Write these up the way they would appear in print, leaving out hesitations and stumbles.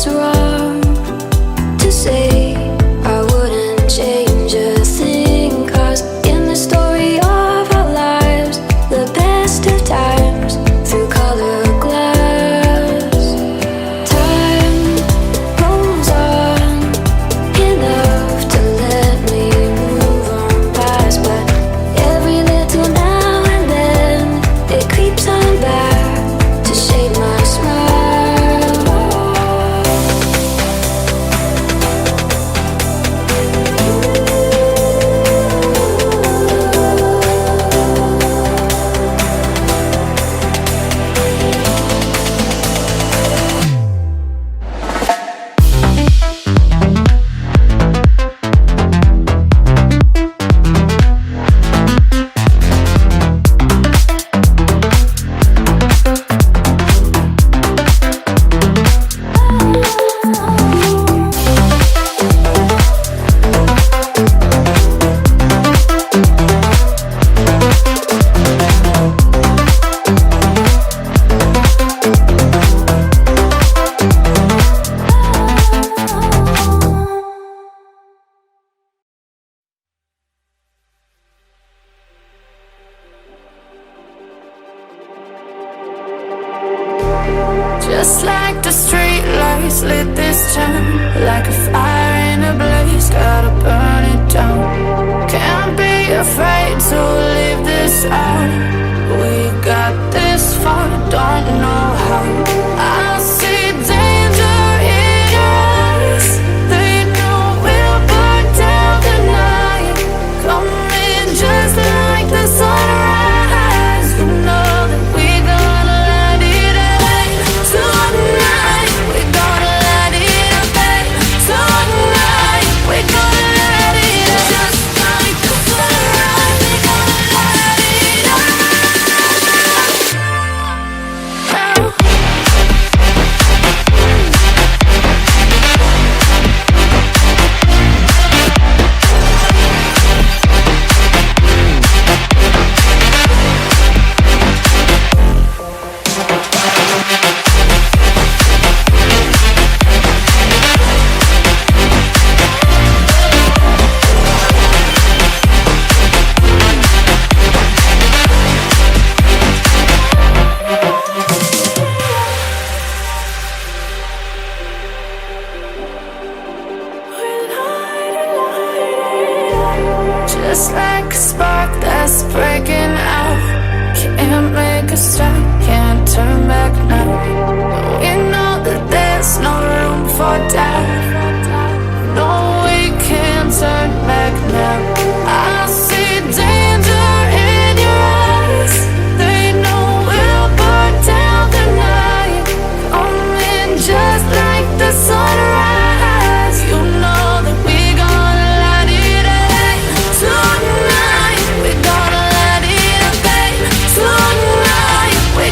was wrong to say. I wouldn't change a thing, 'cause in the story of our lives, the best of times through color glass. Time rolls on enough to let me move on past, but every little now and then it creeps on back to shade my smile. Just like the street lights lit this town, like a fire in a blaze, gotta burn it down. Can't be afraid to leave this out. We got this far, don't know how. I see danger in your eyes. They know we'll burn down the night, coming just like the sunrise. You know that we gonna light it up tonight. We gonna light it up tonight. We gonna light it up just like the sunrise. We gonna light it up now. Just like a spark that's breaking out, can't make a stop, can't turn back now. We know that there's no room for doubt. No, we can't turn back now. I see danger in your eyes. They know we'll burn down the night, coming just like the sunrise. You know that we gonna light it up tonight. We gonna light it up tonight. We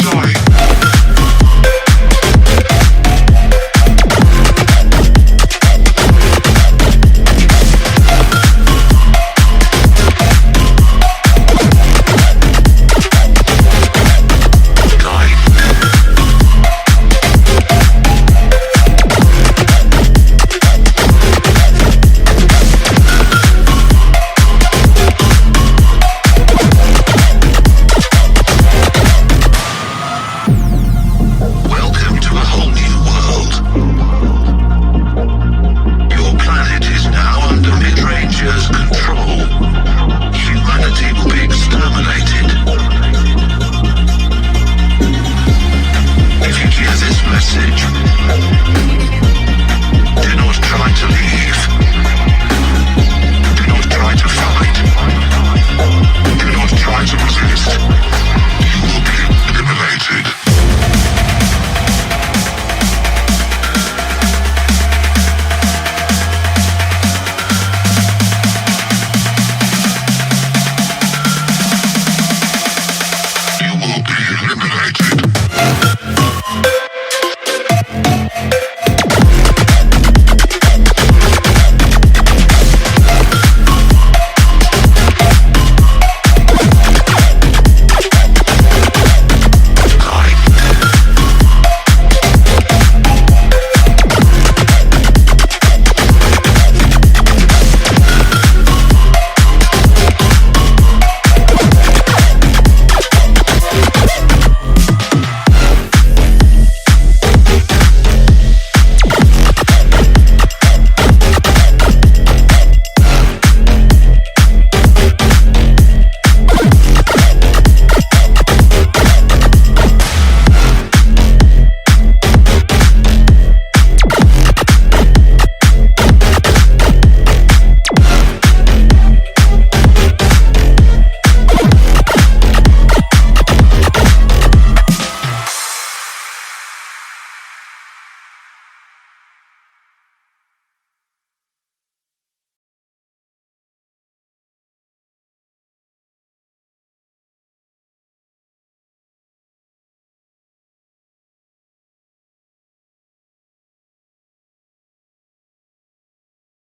die.